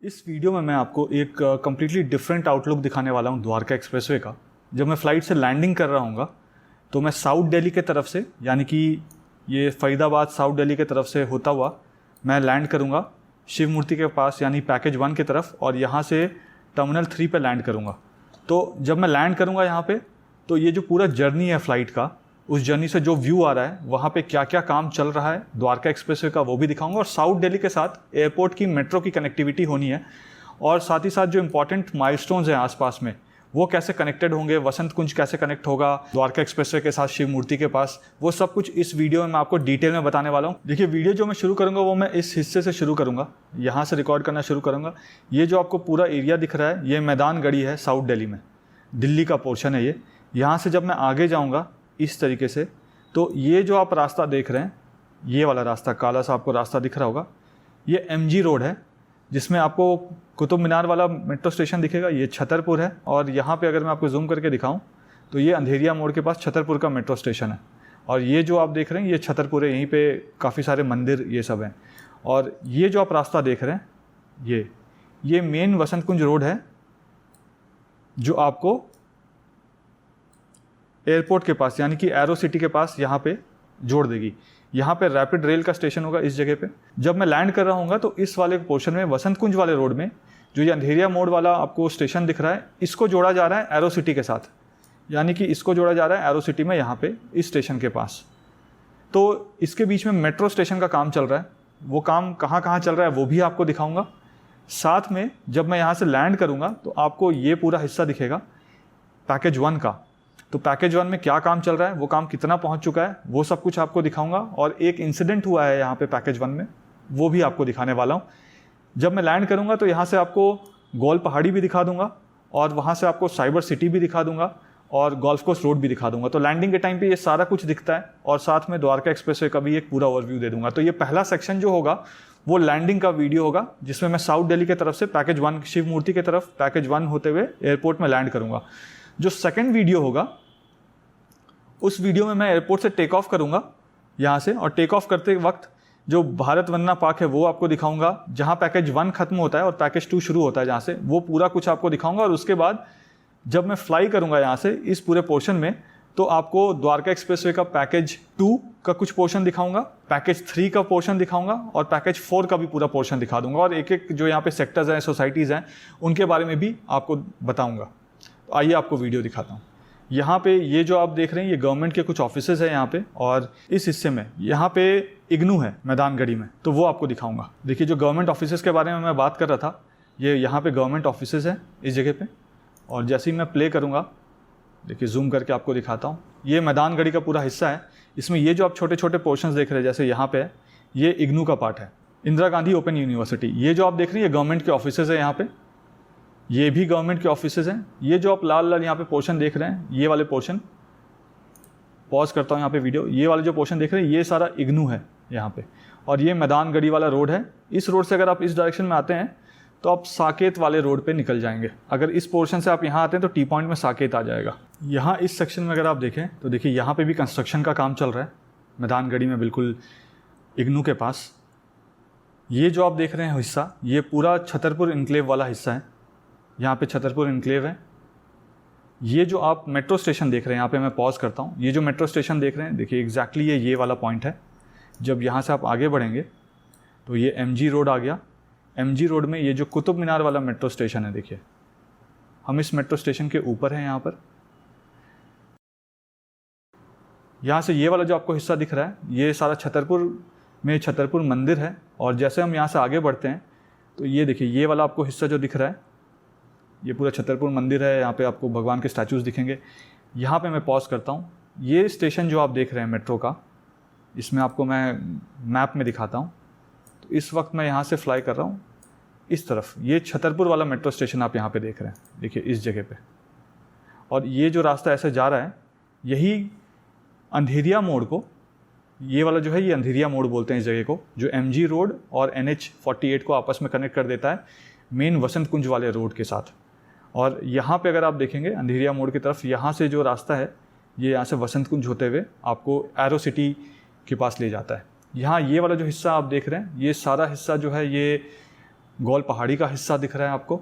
इस वीडियो में मैं आपको एक कम्प्लीटली डिफरेंट आउटलुक दिखाने वाला हूँ द्वारका एक्सप्रेसवे का। जब मैं फ़्लाइट से लैंडिंग कर रहा हूँगा तो मैं साउथ दिल्ली के तरफ से, यानी कि ये फरीदाबाद साउथ दिल्ली के तरफ से होता हुआ मैं लैंड करूँगा शिव मूर्ति के पास, यानी पैकेज 1 की तरफ, और यहाँ से टर्मिनल 3 पे लैंड करूँगा। तो जब मैं लैंड करूँगा यहाँ पे, तो ये जो पूरा जर्नी है फ़्लाइट का, उस जर्नी से जो व्यू आ रहा है, वहाँ पे क्या क्या काम चल रहा है द्वारका एक्सप्रेसवे का, वो भी दिखाऊंगा। और साउथ दिल्ली के साथ एयरपोर्ट की मेट्रो की कनेक्टिविटी होनी है, और साथ ही साथ जो इंपॉर्टेंट माइलस्टोन्स हैं आसपास में, वो कैसे कनेक्टेड होंगे, वसंत कुंज कैसे कनेक्ट होगा द्वारका एक्सप्रेसवे के साथ शिव मूर्ति के पास, वो सब कुछ इस वीडियो में मैं आपको डिटेल में बताने वाला हूँ। देखिए, वीडियो जो मैं शुरू करूँगा वो मैं इस हिस्से से शुरू करूँगा, यहाँ से रिकॉर्ड करना शुरू करूँगा। ये जो आपको पूरा एरिया दिख रहा है, ये मैदान गढ़ी है साउथ दिल्ली में, दिल्ली का पोर्शन है ये। यहाँ से जब मैं आगे जाऊँगा इस तरीके से, तो ये जो आप रास्ता देख रहे हैं, ये वाला रास्ता, काला सा आपको रास्ता दिख रहा होगा, ये एमजी रोड है, जिसमें आपको कुतुब मीनार वाला मेट्रो स्टेशन दिखेगा। ये छतरपुर है, और यहाँ पे अगर मैं आपको जूम करके दिखाऊं तो ये अंधेरिया मोड़ के पास छतरपुर का मेट्रो स्टेशन है। और ये जो आप देख रहे हैं, ये छतरपुर है, यहीं पे काफ़ी सारे मंदिर ये सब हैं। और ये जो आप रास्ता देख रहे हैं, ये मेन वसंत कुंज रोड है, जो आपको एयरपोर्ट के पास, यानी कि एरो सिटी के पास यहाँ पे जोड़ देगी। यहाँ पे रैपिड रेल का स्टेशन होगा इस जगह पे। जब मैं लैंड कर रहा हूँगा तो इस वाले पोर्शन में, वसंत कुंज वाले रोड में, जो ये अंधेरिया मोड़ वाला आपको स्टेशन दिख रहा है, इसको जोड़ा जा रहा है एरो सिटी के साथ, यानी कि इसको जोड़ा जा रहा है एरो सिटी में, यहाँ पे इस स्टेशन के पास। तो इसके बीच में मेट्रो स्टेशन का काम चल रहा है। वो काम कहाँ कहाँ चल रहा है वो भी आपको दिखाऊँगा। साथ में जब मैं यहाँ से लैंड करूँगा तो आपको ये पूरा हिस्सा दिखेगा पैकेज 1 का। तो पैकेज 1 में क्या काम चल रहा है, वो काम कितना पहुंच चुका है, वो सब कुछ आपको दिखाऊंगा। और एक इंसिडेंट हुआ है यहाँ पे पैकेज 1 में, वो भी आपको दिखाने वाला हूँ। जब मैं लैंड करूँगा तो यहाँ से आपको गोल पहाड़ी भी दिखा दूंगा, और वहाँ से आपको साइबर सिटी भी दिखा दूंगा, और गोल्फ कोर्स रोड भी दिखा दूंगा। तो लैंडिंग के टाइम पे ये सारा कुछ दिखता है, और साथ में द्वारका एक्सप्रेसवे का भी एक पूरा ओवरव्यू दे दूंगा। तो ये पहला सेक्शन जो होगा वो लैंडिंग का वीडियो होगा, जिसमें मैं साउथ दिल्ली की तरफ से पैकेज 1 शिव मूर्ति की तरफ पैकेज 1 होते हुए एयरपोर्ट में लैंड करूँगा। जो सेकेंड वीडियो होगा, उस वीडियो में मैं एयरपोर्ट से टेक ऑफ करूंगा यहाँ से, और टेक ऑफ करते वक्त जो भारत वंदना पार्क है वो आपको दिखाऊंगा, जहाँ पैकेज 1 खत्म होता है और पैकेज 2 शुरू होता है, जहाँ से वो पूरा कुछ आपको दिखाऊंगा। और उसके बाद जब मैं फ्लाई करूंगा यहाँ से इस पूरे पोर्शन में, तो आपको द्वारका एक्सप्रेसवे का पैकेज 2 का कुछ पोर्शन दिखाऊंगा, पैकेज 3 का पोर्शन दिखाऊंगा, और पैकेज 4 का भी पूरा पोर्शन दिखा दूंगा। और एक एक जो यहाँ पे सेक्टर्स हैं, सोसाइटीज़ हैं, उनके बारे में भी आपको बताऊँगा। तो आइए आपको वीडियो दिखाता हूँ। यहाँ पे ये जो आप देख रहे हैं, ये गवर्नमेंट के कुछ ऑफिसेज हैं यहाँ पे, और इस हिस्से में यहाँ पे इग्नू है मैदान गढ़ी में, तो वो आपको दिखाऊंगा। देखिए, जो गवर्नमेंट ऑफिसेज के बारे में मैं बात कर रहा था, ये यहाँ पे गवर्नमेंट ऑफिसेज हैं इस जगह पे। और जैसे ही मैं प्ले करूँगा, देखिए जूम करके आपको दिखाता हूँ, ये मैदान गढ़ी का पूरा हिस्सा है। इसमें ये जो आप छोटे छोटे पोर्शंस देख रहे हैं, जैसे यहाँ पे है, ये इग्नू का पार्ट है, इंदिरा गांधी ओपन यूनिवर्सिटी। ये जो आप देख रहे हैं, ये गवर्नमेंट के ऑफिसेज है यहाँ पे, ये भी गवर्नमेंट के ऑफिसेज हैं। ये जो आप लाल लाल यहाँ पे पोर्शन देख रहे हैं, ये वाले पोर्शन, पॉज करता हूँ यहाँ पे वीडियो, ये वाले जो पोर्शन देख रहे हैं, ये सारा इग्नू है यहाँ पे। और ये मैदान गढ़ी वाला रोड है। इस रोड से अगर आप इस डायरेक्शन में आते हैं तो आप साकेत वाले रोड पे निकल जाएंगे। अगर इस पोर्शन से आप यहाँ आते हैं तो टी पॉइंट में साकेत आ जाएगा। यहाँ इस सेक्शन में अगर आप देखें तो देखिए, यहाँ पे भी कंस्ट्रक्शन का काम चल रहा है मैदान गढ़ी में, बिल्कुल इग्नू के पास। ये जो आप देख रहे हैं हिस्सा, ये पूरा छतरपुर इनक्लेव वाला हिस्सा है। यहाँ पे छतरपुर इनक्लेव है। ये जो आप मेट्रो स्टेशन देख रहे हैं, यहाँ पे मैं पॉज करता हूँ, ये जो मेट्रो स्टेशन देख रहे हैं, देखिए एग्जैक्टली ये वाला पॉइंट है। जब यहाँ से आप आगे बढ़ेंगे तो ये एमजी रोड आ गया। एमजी रोड में ये जो कुतुब मीनार वाला मेट्रो स्टेशन है, देखिए हम इस मेट्रो स्टेशन के ऊपर हैं। यहाँ पर, यहाँ से ये वाला जो आपको हिस्सा दिख रहा है, ये सारा छतरपुर में छतरपुर मंदिर है। और जैसे हम यहाँ से आगे बढ़ते हैं तो ये देखिए, ये वाला आपको हिस्सा जो दिख रहा है, ये पूरा छतरपुर मंदिर है। यहाँ पे आपको भगवान के स्टैचूज़ दिखेंगे। यहाँ पे मैं पॉज करता हूँ। ये स्टेशन जो आप देख रहे हैं मेट्रो का, इसमें आपको मैं मैप में दिखाता हूँ। तो इस वक्त मैं यहाँ से फ्लाई कर रहा हूँ इस तरफ। ये छतरपुर वाला मेट्रो स्टेशन आप यहाँ पे देख रहे हैं, देखिए इस जगह पे। और ये जो रास्ता ऐसे जा रहा है, यही अंधेरिया मोड़ को, ये वाला जो है, ये अंधेरिया मोड़ बोलते हैं इस जगह को, जो एमजी रोड और NH48 को आपस में कनेक्ट कर देता है मेन वसंत कुंज वाले रोड के साथ। और यहाँ पे अगर आप देखेंगे अंधेरिया मोड़ की तरफ, यहाँ से जो रास्ता है, ये यहाँ से वसंत कुंज होते हुए आपको एरो सिटी के पास ले जाता है। यहाँ ये वाला जो हिस्सा आप देख रहे हैं, ये सारा हिस्सा जो है, ये गौल पहाड़ी का हिस्सा दिख रहा है आपको।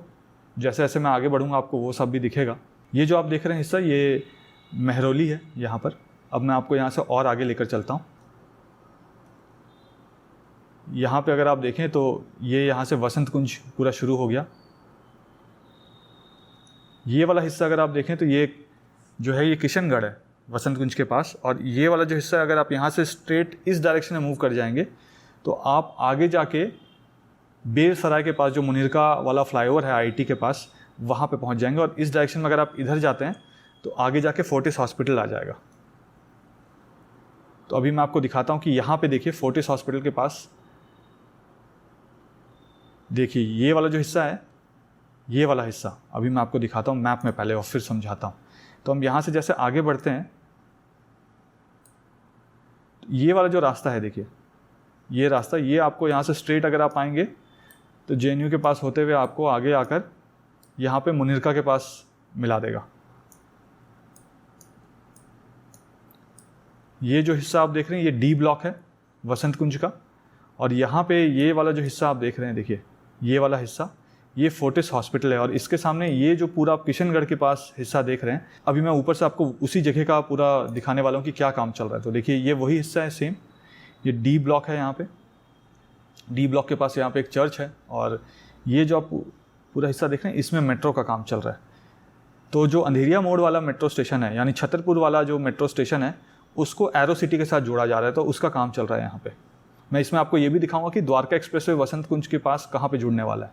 जैसे जैसे मैं आगे बढ़ूँगा आपको वो सब भी दिखेगा। ये जो आप देख रहे हैं हिस्सा, ये महरौली है यहाँ पर। अब मैं आपको यहाँ से और आगे लेकर चलता हूँ। यहाँ पे अगर आप देखें तो ये यहाँ से वसंत कुंज पूरा शुरू हो गया। ये वाला हिस्सा अगर आप देखें तो ये जो है ये किशनगढ़ है वसंत कुंज के पास। और ये वाला जो हिस्सा है, अगर आप यहाँ से स्ट्रेट इस डायरेक्शन में मूव कर जाएंगे तो आप आगे जाके बेर सराय के पास जो मुनिरका वाला फ्लाईओवर है आईटी के पास, वहाँ पे पहुँच जाएंगे। और इस डायरेक्शन में अगर आप इधर जाते हैं तो आगे जाके फोर्टिस हॉस्पिटल आ जाएगा। तो अभी मैं आपको दिखाता हूँ कि यहाँ पे देखिए फोर्टिस हॉस्पिटल के पास देखिए ये वाला जो हिस्सा है, ये वाला हिस्सा अभी मैं आपको दिखाता हूँ मैप में पहले और फिर समझाता हूँ। तो हम यहाँ से जैसे आगे बढ़ते हैं, ये वाला जो रास्ता है देखिए, ये रास्ता, ये आपको यहाँ से स्ट्रेट अगर आप आएंगे तो जेएनयू के पास होते हुए आपको आगे आकर यहाँ पे मुनिरका के पास मिला देगा। ये जो हिस्सा आप देख रहे हैं ये डी ब्लॉक है वसंत कुंज का। और यहाँ पे ये वाला जो हिस्सा आप देख रहे हैं देखिए, ये वाला हिस्सा, ये फोर्टिस हॉस्पिटल है। और इसके सामने ये जो पूरा किशनगढ़ के पास हिस्सा देख रहे हैं, अभी मैं ऊपर से आपको उसी जगह का पूरा दिखाने वाला हूँ कि क्या काम चल रहा है। तो देखिए ये वही हिस्सा है सेम, ये डी ब्लॉक है। यहाँ पे डी ब्लॉक के पास यहाँ पे एक चर्च है। और ये जो आप पूरा हिस्सा देख रहे हैं इसमें मेट्रो का काम चल रहा है। तो जो अंधेरिया मोड़ वाला मेट्रो स्टेशन है, यानी छतरपुर वाला जो मेट्रो स्टेशन है, उसको एरो सिटी के साथ जोड़ा जा रहा है। तो उसका काम चल रहा है यहाँ पे। मैं इसमें आपको ये भी दिखाऊंगा कि द्वारका एक्सप्रेसवे वसंत कुंज के पास कहाँ पे जुड़ने वाला है।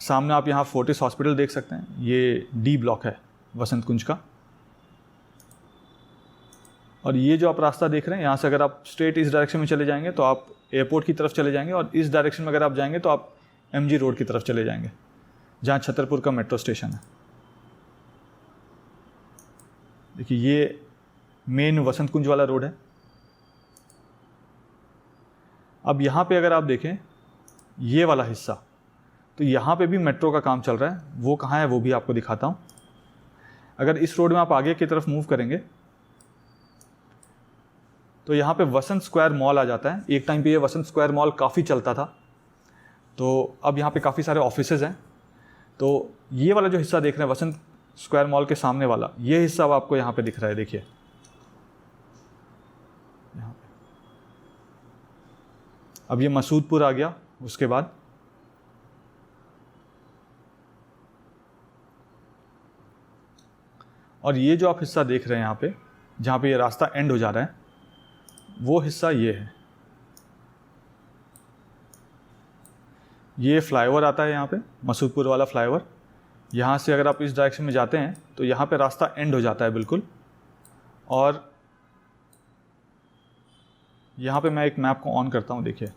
सामने आप यहाँ फोर्टिस हॉस्पिटल देख सकते हैं, ये डी ब्लॉक है वसंत कुंज का। और ये जो आप रास्ता देख रहे हैं, यहाँ से अगर आप स्ट्रेट इस डायरेक्शन में चले जाएंगे तो आप एयरपोर्ट की तरफ चले जाएंगे। और इस डायरेक्शन में अगर आप जाएंगे तो आप एमजी रोड की तरफ चले जाएंगे, जहाँ छतरपुर का मेट्रो स्टेशन है। देखिए ये मेन वसंत कुंज वाला रोड है। अब यहाँ पे अगर आप देखें ये वाला हिस्सा, तो यहाँ पे भी मेट्रो का काम चल रहा है। वो कहाँ है वो भी आपको दिखाता हूँ। अगर इस रोड में आप आगे की तरफ मूव करेंगे तो यहाँ पे वसंत स्क्वायर मॉल आ जाता है। एक टाइम पे ये वसंत स्क्वायर मॉल काफ़ी चलता था। तो अब यहाँ पे काफ़ी सारे ऑफिसेज हैं। तो ये वाला जो हिस्सा देख रहे हैं वसंत स्क्वायर मॉल के सामने वाला, ये हिस्सा अब आपको यहाँ पे दिख रहा है। देखिए यहाँ पे अब ये मसूदपुर आ गया। उसके बाद और ये जो आप हिस्सा देख रहे हैं यहाँ पे, जहाँ पे ये रास्ता एंड हो जा रहा है, वो हिस्सा ये है। ये फ्लाईओवर आता है यहाँ पे, मसूदपुर वाला फ्लाईओवर। यहाँ से अगर आप इस डायरेक्शन में जाते हैं तो यहाँ पे रास्ता एंड हो जाता है बिल्कुल। और यहाँ पे मैं एक मैप को ऑन करता हूँ। देखिए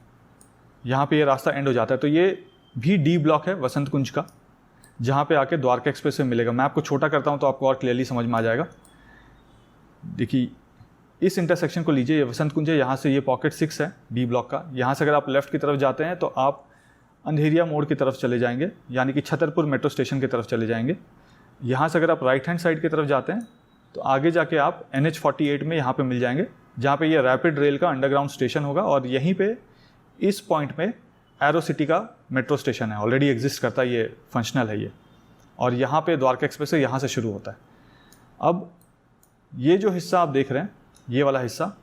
यहाँ पे ये रास्ता एंड हो जाता है। तो ये भी डी ब्लॉक है वसंत कुंज का, जहाँ पे आके द्वारका एक्सप्रेस से मिलेगा। मैं आपको छोटा करता हूँ तो आपको और क्लियरली समझ में आ जाएगा। देखिए इस इंटरसेक्शन को लीजिए, ये वसंत कुंज है। यहाँ से ये पॉकेट 6 है डी ब्लॉक का। यहाँ से अगर आप लेफ्ट की तरफ जाते हैं तो आप अंधेरिया मोड़ की तरफ चले जाएंगे, यानी कि छतरपुर मेट्रो स्टेशन की तरफ चले जाएंगे। यहाँ से अगर आप राइट हैंड साइड की तरफ जाते हैं तो आगे जाके आप NH48 में यहाँ पे मिल जाएंगे, जहाँ पे ये रैपिड रेल का अंडरग्राउंड स्टेशन होगा। और यहीं पे इस पॉइंट में एरो सिटी का मेट्रो स्टेशन है, ऑलरेडी एग्जिस्ट करता है, ये फंक्शनल है ये। और यहाँ पे द्वारका एक्सप्रेस यहाँ से शुरू होता है। अब ये जो हिस्सा आप देख रहे हैं, ये वाला हिस्सा,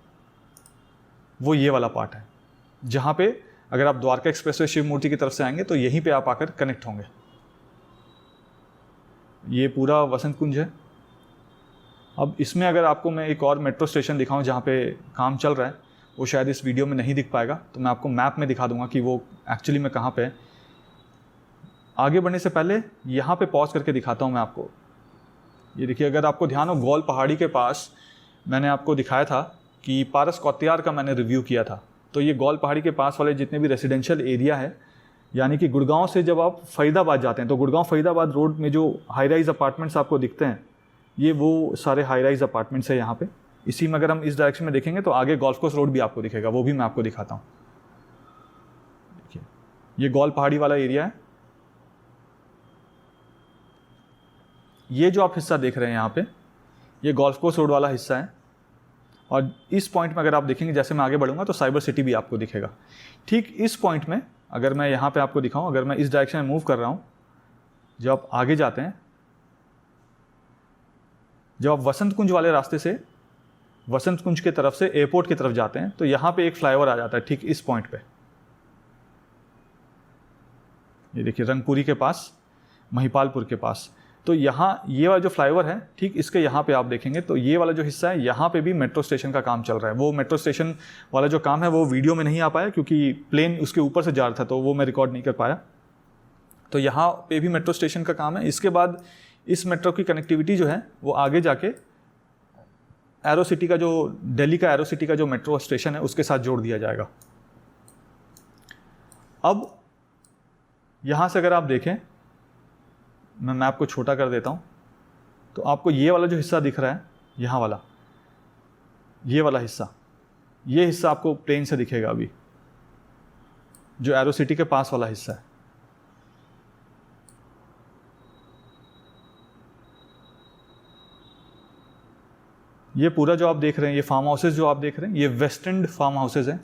वो ये वाला पार्ट है, जहाँ पे अगर आप द्वारका एक्सप्रेसवे शिव मूर्ति की तरफ से आएंगे तो यहीं पे आप आकर कनेक्ट होंगे। ये पूरा वसंत कुंज है। अब इसमें अगर आपको मैं एक और मेट्रो स्टेशन दिखाऊं जहाँ पे काम चल रहा है, वो शायद इस वीडियो में नहीं दिख पाएगा, तो मैं आपको मैप में दिखा दूंगा कि वो एक्चुअली में कहाँ पे है। आगे बढ़ने से पहले यहाँ पे पॉज करके दिखाता हूँ मैं आपको। ये देखिए, अगर आपको ध्यान हो, गौल पहाड़ी के पास मैंने आपको दिखाया था कि पारस कौतियार का मैंने रिव्यू किया था। तो ये गौल पहाड़ी के पास वाले जितने भी रेजिडेंशियल एरिया है, यानी कि गुड़गांव से जब आप फरीदाबाद जाते हैं तो गुड़गांव फरीदाबाद रोड में जो हाई राइज अपार्टमेंट्स आपको दिखते हैं, ये वो सारे हाई राइज अपार्टमेंट्स है यहाँ पे। इसी में अगर हम इस डायरेक्शन में देखेंगे तो आगे गोल्फ कोर्स रोड भी आपको दिखेगा, वो भी मैं आपको दिखाता हूँ। देखिए ये गौल पहाड़ी वाला एरिया है। ये जो आप हिस्सा देख रहे हैं यहाँ पे, ये गोल्फ कोर्स रोड वाला हिस्सा है। और इस पॉइंट में अगर आप देखेंगे, जैसे मैं आगे बढ़ूंगा तो साइबर सिटी भी आपको दिखेगा। ठीक इस पॉइंट में अगर मैं यहाँ पे आपको दिखाऊं, अगर मैं इस डायरेक्शन में मूव कर रहा हूँ, जब आप आगे जाते हैं, जब आप वसंत कुंज वाले रास्ते से वसंत कुंज की तरफ से एयरपोर्ट की तरफ जाते हैं, तो यहाँ पे एक फ्लाईओवर आ जाता है ठीक इस पॉइंट पे। ये देखिए रंगपुरी के पास, महिपालपुर के पास। तो यहाँ ये वाला जो फ्लाईओवर है, ठीक इसके यहाँ पे आप देखेंगे तो ये वाला जो हिस्सा है, यहाँ पे भी मेट्रो स्टेशन का काम चल रहा है। वो मेट्रो स्टेशन वाला जो काम है वो वीडियो में नहीं आ पाया क्योंकि प्लेन उसके ऊपर से जा रहा था, तो वो मैं रिकॉर्ड नहीं कर पाया। तो यहाँ पे भी मेट्रो स्टेशन का काम है। इसके बाद इस मेट्रो की कनेक्टिविटी जो है वो आगे जाके एरो सिटी का, जो दिल्ली का एरो सिटी का जो मेट्रो स्टेशन है उसके साथ जोड़ दिया जाएगा। अब यहाँ से अगर आप देखें, मैं मैप को छोटा कर देता हूँ, तो आपको ये वाला जो हिस्सा दिख रहा है, यहाँ वाला, ये वाला हिस्सा, ये हिस्सा आपको प्लेन से दिखेगा अभी, जो एरो सिटी के पास वाला हिस्सा है। ये पूरा जो आप देख रहे हैं, ये फार्म हाउसेज जो आप देख रहे हैं, ये वेस्ट एंड फार्म हाउसेज हैं,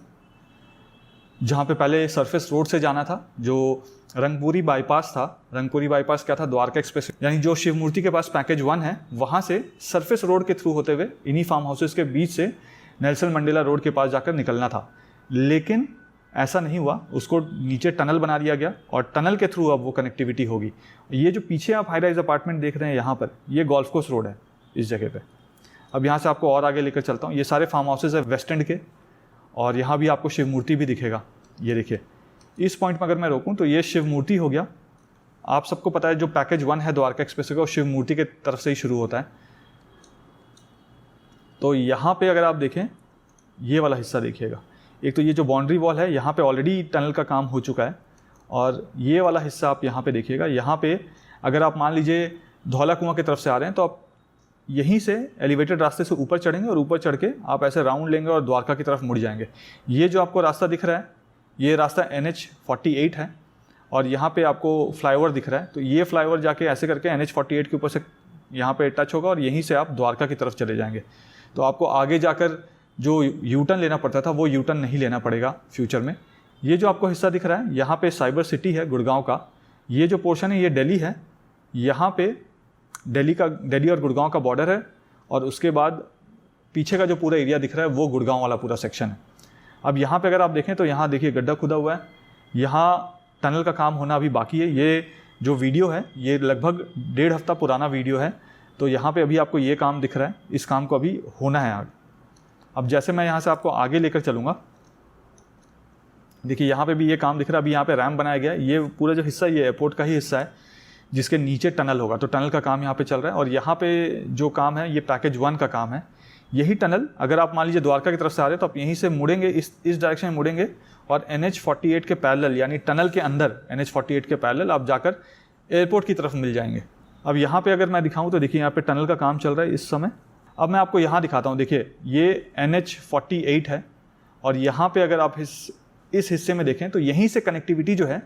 जहाँ पे पहले सरफेस रोड से जाना था, जो रंगपुरी बाईपास था। रंगपुरी बाईपास क्या था? द्वारका एक्सप्रेस, यानी जो शिव मूर्ति के पास पैकेज 1 है, वहाँ से सरफेस रोड के थ्रू होते हुए इन्हीं फार्म हाउसेज के बीच से नेल्सन मंडेला रोड के पास जाकर निकलना था। लेकिन ऐसा नहीं हुआ, उसको नीचे टनल बना दिया गया और टनल के थ्रू अब वो कनेक्टिविटी होगी। ये जो पीछे आप हाई राइज अपार्टमेंट देख रहे हैं यहाँ पर, ये गोल्फ कोर्स रोड है इस जगह पे। अब यहाँ से आपको और आगे लेकर चलता हूँ। ये सारे फार्म हाउसेज है वेस्ट एंड के, और यहाँ भी आपको शिव मूर्ति भी दिखेगा। ये देखिए इस पॉइंट में अगर मैं रोकूं तो ये शिव मूर्ति हो गया। आप सबको पता है जो पैकेज 1 है द्वारका एक्सप्रेस का, वो शिव मूर्ति के तरफ से ही शुरू होता है। तो यहाँ पे अगर आप देखें, ये वाला हिस्सा देखिएगा। एक तो ये जो बाउंड्री वॉल है, यहाँ पे ऑलरेडी टनल का काम हो चुका है, और ये वाला हिस्सा आप यहाँ पे देखिएगा। यहाँ पे अगर आप मान लीजिए धौला कुआं की तरफ से आ रहे हैं, तो आप यहीं से एलिवेटेड रास्ते से ऊपर चढ़ेंगे और ऊपर चढ़ के आप ऐसे राउंड लेंगे और द्वारका की तरफ मुड़ जाएंगे। ये जो आपको रास्ता दिख रहा है, ये रास्ता NH48 है, और यहाँ पे आपको फ्लाईओवर दिख रहा है। तो ये फ्लाईओवर जाके ऐसे करके NH48 के ऊपर से यहाँ पे टच होगा और यहीं से आप द्वारका की तरफ चले जाएंगे। तो आपको आगे जाकर जो यूटर्न लेना पड़ता था, वो यूटर्न नहीं लेना पड़ेगा फ्यूचर में। ये जो आपको हिस्सा दिख रहा है, यहाँ पे साइबर सिटी है गुड़गांव का। ये जो पोर्शन है, ये दिल्ली है। यहाँ पे दिल्ली और गुड़गांव का बॉर्डर है, और उसके बाद पीछे का जो पूरा एरिया दिख रहा है वो गुड़गांव वाला पूरा सेक्शन है। अब यहाँ पे अगर आप देखें तो यहाँ देखिए गड्ढा खुदा हुआ है, यहाँ टनल का काम होना अभी बाकी है। ये जो वीडियो है ये लगभग 1.5 हफ्ता पुराना वीडियो है, तो यहाँ पे अभी आपको ये काम दिख रहा है, इस काम को अभी होना है आगे। अब जैसे मैं यहाँ से आपको आगे लेकर चलूँगा, देखिए यहाँ पे भी ये काम दिख रहा है। अभी यहाँ पे रैम्प बनाया गया है। ये पूरा जो हिस्सा, ये एयरपोर्ट का ही हिस्सा है जिसके नीचे टनल होगा, तो टनल का काम यहाँ पे चल रहा है। और यहाँ पे जो काम है ये पैकेज 1 का काम है। यही टनल अगर आप मान लीजिए द्वारका की तरफ से आ रहे हैं, तो आप यहीं से मुड़ेंगे, इस डायरेक्शन में मुड़ेंगे, और NH48 के पैरेलल, यानी टनल के अंदर NH48 के पैरेलल आप जाकर एयरपोर्ट की तरफ मिल जाएंगे। अब यहाँ पे अगर मैं दिखाऊँ तो देखिए यहाँ पे टनल का काम चल रहा है इस समय। अब मैं आपको यहाँ दिखाता हूँ। देखिए ये NH48 है, और यहाँ पे अगर आप इस हिस्से में देखें तो यहीं से कनेक्टिविटी जो है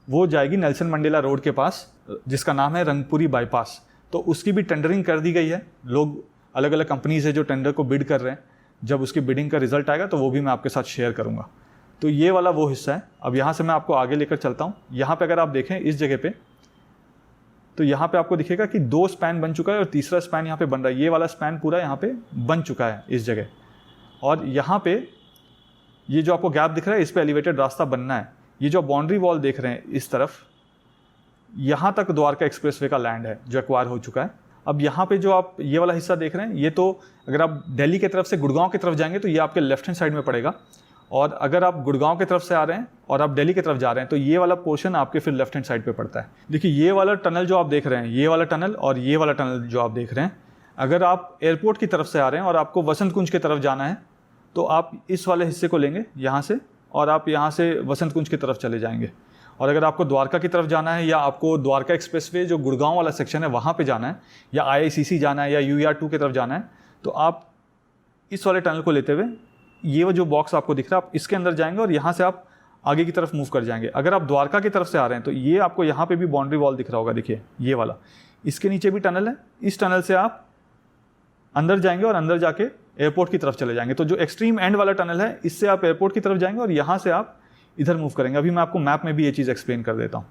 वो जाएगी नेल्सन मंडेला रोड के पास, जिसका नाम है रंगपुरी बाईपास। तो उसकी भी टेंडरिंग कर दी गई है। लोग, अलग अलग कंपनीज है जो टेंडर को बिड कर रहे हैं। जब उसकी बिडिंग का रिजल्ट आएगा तो वो भी मैं आपके साथ शेयर करूंगा। तो ये वाला वो हिस्सा है। अब यहाँ से मैं आपको आगे लेकर चलता हूँ। यहाँ पे अगर आप देखें इस जगह पे, तो यहाँ पे आपको दिखेगा कि 2 स्पैन बन चुका है और तीसरा स्पैन यहाँ पे बन रहा है। ये वाला स्पैन पूरा यहाँ पे बन चुका है इस जगह, और यहाँ पे ये जो आपको गैप दिख रहा है, इस पर एलिवेटेड रास्ता बनना है। ये जो बाउंड्री वॉल देख रहे हैं इस तरफ, यहाँ तक द्वारका एक्सप्रेसवे का लैंड है जो एक्वायर हो चुका है। अब यहाँ पे जो आप ये वाला हिस्सा देख रहे हैं, ये तो अगर आप दिल्ली की तरफ से गुड़गांव की तरफ जाएंगे तो ये आपके लेफ्ट हैंड साइड में पड़ेगा, और अगर आप गुड़गांव की तरफ से आ रहे हैं और आप दिल्ली की तरफ जा रहे हैं तो ये वाला पोर्शन आपके फिर लेफ्ट हैंड साइड पे पड़ता है। देखिए ये वाला टनल जो आप देख रहे हैं, ये वाला टनल और ये वाला टनल जो आप देख रहे हैं, अगर आप एयरपोर्ट की तरफ से आ रहे हैं और आपको वसंत कुंज की तरफ जाना है तो आप इस वाले हिस्से को लेंगे यहाँ से, और आप यहाँ से वसंत कुंज की तरफ चले जाएंगे। और अगर आपको द्वारका की तरफ जाना है, या आपको द्वारका एक्सप्रेसवे जो गुड़गांव वाला सेक्शन है वहाँ पे जाना है, या IICC जाना है, या UER2 की तरफ जाना है, तो आप इस वाले टनल को लेते हुए ये जो बॉक्स आपको दिख रहा है, आप इसके अंदर जाएंगे और यहाँ से आप आगे की तरफ मूव कर जाएंगे। अगर आप द्वारका की तरफ से आ रहे हैं तो ये आपको यहाँ पे भी बाउंड्री वॉल दिख रहा होगा, देखिए ये वाला, इसके नीचे भी टनल है। इस टनल से आप अंदर जाएंगे और अंदर जाके एयरपोर्ट की तरफ चले जाएंगे। तो जो एक्सट्रीम एंड वाला टनल है, इससे आप एयरपोर्ट की तरफ जाएंगे और यहाँ से आप इधर मूव करेंगे। अभी मैं आपको मैप में भी ये चीज़ एक्सप्लेन कर देता हूँ।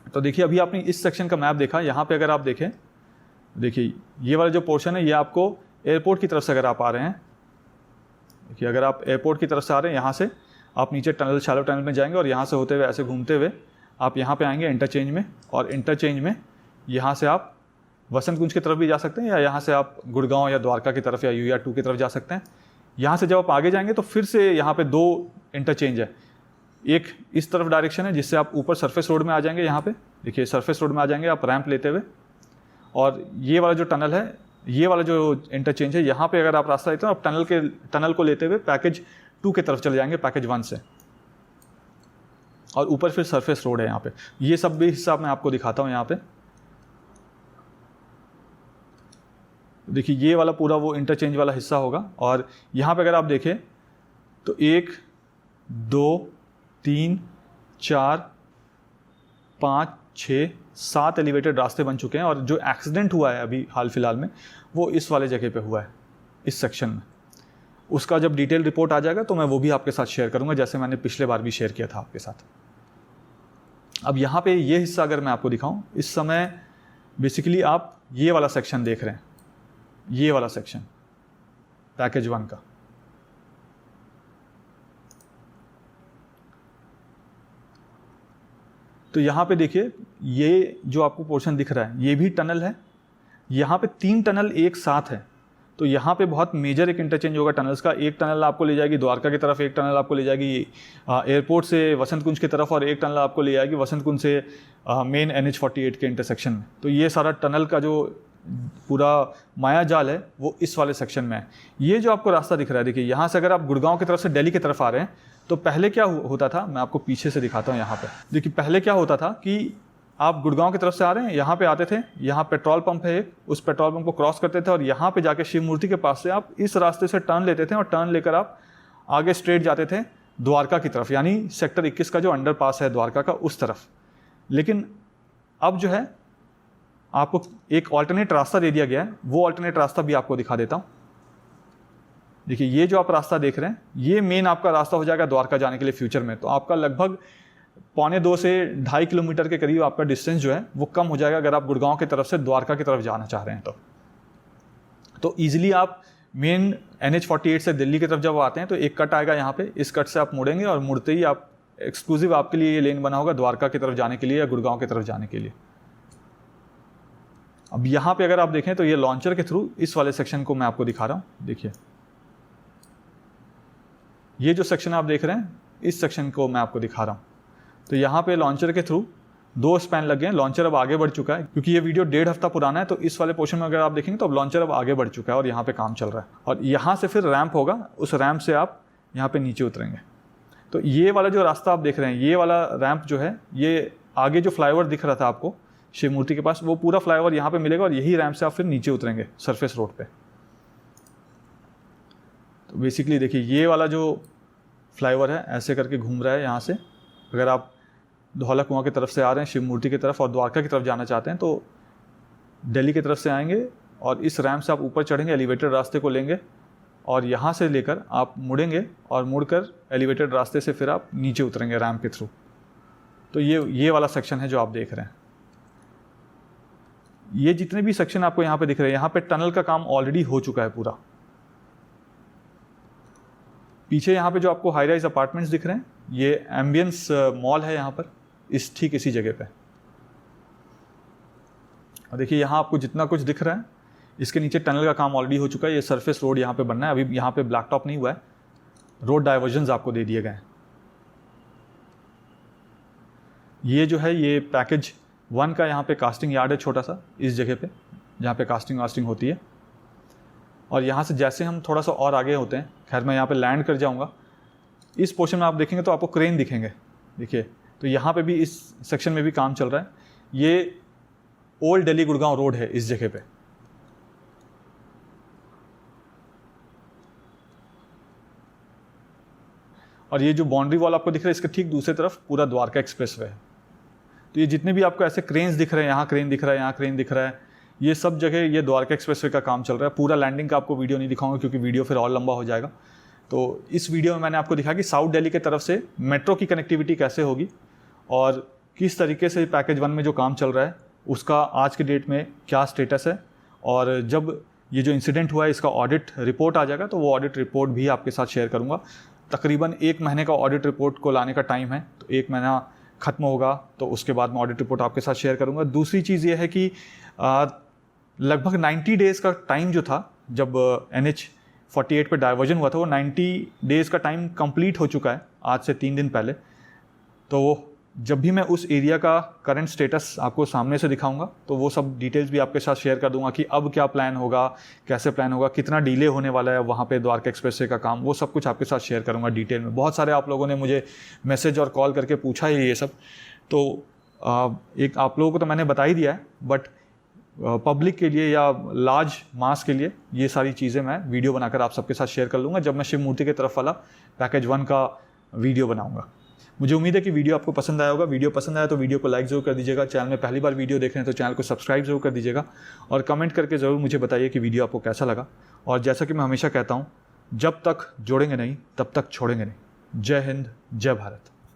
तो देखिए, अभी आपने इस सेक्शन का मैप देखा, यहाँ पे अगर आप देखें, देखिए ये वाला जो पोर्शन है ये आपको एयरपोर्ट की तरफ से अगर आप आ रहे हैं, देखिए अगर आप एयरपोर्ट की तरफ से आ रहे हैं, यहाँ से आप नीचे टनल, शैलो टनल में जाएंगे और यहाँ से होते हुए ऐसे घूमते हुए आप यहाँ पे आएंगे इंटरचेंज में, और इंटरचेंज में यहाँ से आप वसंत कुंज की तरफ भी जा सकते हैं, या यहाँ से आप गुड़गांव या द्वारका की तरफ या UR2 की तरफ जा सकते हैं। यहाँ से जब आप आगे जाएंगे तो फिर से यहाँ पे 2 इंटरचेंज है। एक इस तरफ डायरेक्शन है जिससे आप ऊपर सरफेस रोड में आ जाएंगे, यहाँ पे देखिए सरफेस रोड में आ जाएंगे आप रैंप लेते हुए, और ये वाला जो टनल है, ये वाला जो इंटरचेंज है, यहाँ पे अगर आप रास्ता लेते हो आप टनल को लेते हुए पैकेज 2 की तरफ चले जाएंगे, पैकेज 1 से, और ऊपर फिर सरफेस रोड है यहाँ पे। ये सब भी हिस्सा मैं आपको दिखाता हूँ यहाँ पे। देखिए ये वाला पूरा वो इंटरचेंज वाला हिस्सा होगा, और यहाँ पे अगर आप देखें तो 1 2 3 4 5 6 7 एलिवेटेड रास्ते बन चुके हैं, और जो एक्सीडेंट हुआ है अभी हाल फिलहाल में वो इस वाले जगह पे हुआ है, इस सेक्शन में। उसका जब डिटेल रिपोर्ट आ जाएगा तो मैं वो भी आपके साथ शेयर करूंगा, जैसे मैंने पिछले बार भी शेयर किया था आपके साथ। अब यहाँ पे ये हिस्सा अगर मैं आपको दिखाऊं, इस समय बेसिकली आप ये वाला सेक्शन देख रहे हैं, ये वाला सेक्शन पैकेज 1 का। तो यहाँ पे देखिए ये जो आपको पोर्शन दिख रहा है ये भी टनल है, यहाँ पे 3 टनल एक साथ है। तो यहाँ पे बहुत मेजर एक इंटरचेंज होगा टनल्स का। एक टनल आपको ले जाएगी द्वारका की तरफ, एक टनल आपको ले जाएगी एयरपोर्ट से वसंत कुंज की तरफ, और एक टनल आपको ले जाएगी वसंत कुंज से मेन NH48 के इंटरसेक्शन में। तो ये सारा टनल का जो पूरा माया जाल है वो इस वाले सेक्शन में है। ये जो आपको रास्ता दिख रहा है, देखिए यहाँ से अगर आप गुड़गांव की तरफ से दिल्ली की तरफ आ रहे हैं तो पहले क्या होता था, मैं आपको पीछे से दिखाता हूँ। यहाँ पे देखिए पहले क्या होता था कि आप गुड़गांव की तरफ से आ रहे हैं, यहाँ पे आते थे, यहाँ पेट्रोल पंप है एक, उस पेट्रोल पंप को क्रॉस करते थे और यहाँ पे जाके शिव मूर्ति के पास से आप इस रास्ते से टर्न लेते थे, और टर्न लेकर आप आगे स्ट्रेट जाते थे द्वारका की तरफ, यानी सेक्टर 21 का जो अंडरपास है द्वारका का, उस तरफ। लेकिन अब जो है आपको एक ऑल्टरनेट रास्ता दे दिया गया है, वो ऑल्टरनेट रास्ता भी आपको दिखा देता हूँ। देखिए ये जो आप रास्ता देख रहे हैं ये मेन आपका रास्ता हो जाएगा द्वारका जाने के लिए फ्यूचर में। तो आपका लगभग 1.25 से 2.5 किलोमीटर के करीब आपका डिस्टेंस जो है वो कम हो जाएगा अगर आप गुड़गांव की तरफ से द्वारका की तरफ जाना चाह रहे हैं तो ईजिली आप मेन NH48 से दिल्ली की तरफ जब आते हैं तो एक कट आएगा यहाँ पे, इस कट से आप मुड़ेंगे और मुड़ते ही आप एक्सक्लूसिव आपके लिए ये लेन बना होगा द्वारका की तरफ जाने के लिए या गुड़गांव की तरफ जाने के लिए। अब यहाँ पे अगर आप देखें तो ये लॉन्चर के थ्रू इस वाले सेक्शन को मैं आपको दिखा रहा हूँ। देखिए ये जो सेक्शन आप देख रहे हैं इस सेक्शन को मैं आपको दिखा रहा हूँ। तो यहाँ पे लॉन्चर के थ्रू 2 स्पैन लग गए हैं। लॉन्चर अब आगे बढ़ चुका है, क्योंकि ये वीडियो 1.5 हफ्ता पुराना है, तो इस वाले पोर्शन में अगर आप देखेंगे तो अब लॉन्चर अब आगे बढ़ चुका है और यहाँ पे काम चल रहा है। और यहाँ से फिर रैंप होगा, उस रैंप से आप यहाँ पे नीचे उतरेंगे। तो ये वाला जो रास्ता आप देख रहे हैं, ये वाला रैंप जो है, ये आगे जो फ्लाईओवर दिख रहा था आपको शिव मूर्ति के पास, वो पूरा फ्लाईओवर यहाँ पे मिलेगा और यही रैंप से आप फिर नीचे उतरेंगे सरफेस रोड पे। तो बेसिकली देखिए ये वाला जो फ्लाईओवर है ऐसे करके घूम रहा है यहाँ से। अगर आप धौला कुआं की तरफ से आ रहे हैं शिव मूर्ति की तरफ और द्वारका की तरफ जाना चाहते हैं तो दिल्ली की तरफ से आएंगे और इस रैंप से आप ऊपर चढ़ेंगे, एलिवेटेड रास्ते को लेंगे और यहाँ से लेकर आप मुड़ेंगे और मुड़कर एलिवेटेड रास्ते से फिर आप नीचे उतरेंगे रैंप के थ्रू। तो ये वाला सेक्शन है जो आप देख रहे हैं। ये जितने भी सेक्शन आपको यहाँ पे दिख रहे हैं, यहाँ पे टनल का काम ऑलरेडी हो चुका है पूरा। पीछे यहाँ पे जो आपको हाई राइज अपार्टमेंट्स दिख रहे हैं, ये एम्बियंस मॉल है यहाँ पर, ठीक इसी जगह पे। और देखिए यहाँ आपको जितना कुछ दिख रहा है इसके नीचे टनल का काम ऑलरेडी हो चुका है। ये सरफेस रोड यहाँ पे बनना है, अभी यहाँ पे ब्लैक टॉप नहीं हुआ है, रोड डाइवर्जन्स आपको दे दिए गए हैं। ये जो है ये पैकेज 1 का यहाँ पे कास्टिंग यार्ड है छोटा सा, इस जगह पे जहाँ पे कास्टिंग वास्टिंग होती है। और यहाँ से जैसे हम थोड़ा सा और आगे होते हैं, खैर मैं यहाँ पे लैंड कर जाऊँगा, इस पोर्शन में आप देखेंगे तो आपको क्रेन दिखेंगे। देखिए तो यहाँ पे भी इस सेक्शन में भी काम चल रहा है। ये ओल्ड दिल्ली गुड़गांव रोड है इस जगह पे। और ये जो बाउंड्री वॉल आपको दिख रहा है इसके ठीक दूसरी तरफ पूरा द्वारका एक्सप्रेस वे है। तो ये जितने भी आपको ऐसे क्रेन्स दिख रहे हैं, यहाँ क्रेन दिख रहा है, यहाँ क्रेन दिख रहा है, ये सब जगह ये द्वारका एक्सप्रेसवे का काम चल रहा है। पूरा लैंडिंग का आपको वीडियो नहीं दिखाऊंगा क्योंकि वीडियो फिर और लंबा हो जाएगा। तो इस वीडियो में मैंने आपको दिखाया कि साउथ दिल्ली की तरफ से मेट्रो की कनेक्टिविटी कैसे होगी और किस तरीके से पैकेज 1 में जो काम चल रहा है उसका आज के डेट में क्या स्टेटस है, और जब ये जो इंसिडेंट हुआ है इसका ऑडिट रिपोर्ट आ जाएगा तो वो ऑडिट रिपोर्ट भी आपके साथ शेयर करूँगा। तकरीबन 1 महीने का ऑडिट रिपोर्ट को लाने का टाइम है, तो 1 महीना ख़त्म होगा तो उसके बाद मैं ऑडिट रिपोर्ट आपके साथ शेयर करूँगा। दूसरी चीज़ ये है कि लगभग 90 डेज़ का टाइम जो था जब NH-48 पे डाइवर्जन हुआ था, वो 90 डेज़ का टाइम कंप्लीट हो चुका है आज से 3 दिन पहले। तो जब भी मैं उस एरिया का करंट स्टेटस आपको सामने से दिखाऊंगा तो वो सब डिटेल्स भी आपके साथ शेयर कर दूंगा कि अब क्या प्लान होगा, कैसे प्लान होगा, कितना डिले होने वाला है वहाँ पे द्वारका एक्सप्रेसवे का काम, वो सब कुछ आपके साथ शेयर करूँगा डिटेल में। बहुत सारे आप लोगों ने मुझे मैसेज और कॉल करके पूछा है ये सब, तो एक आप लोगों को तो मैंने बता ही दिया है, बट पब्लिक के लिए या लार्ज मास के लिए ये सारी चीज़ें मैं वीडियो बनाकर आप सबके साथ शेयर कर लूँगा जब मैं शिव मूर्ति की तरफ वाला पैकेज 1 का वीडियो बनाऊँगा। मुझे उम्मीद है कि वीडियो आपको पसंद आया होगा। वीडियो पसंद आया तो वीडियो को लाइक ज़रूर कर दीजिएगा। चैनल में पहली बार वीडियो देख रहे हैं तो चैनल को सब्सक्राइब जरूर कर दीजिएगा और कमेंट करके ज़रूर मुझे बताइए कि वीडियो आपको कैसा लगा। और जैसा कि मैं हमेशा कहता हूँ, जब तक जोड़ेंगे नहीं तब तक छोड़ेंगे नहीं। जय हिंद, जय भारत।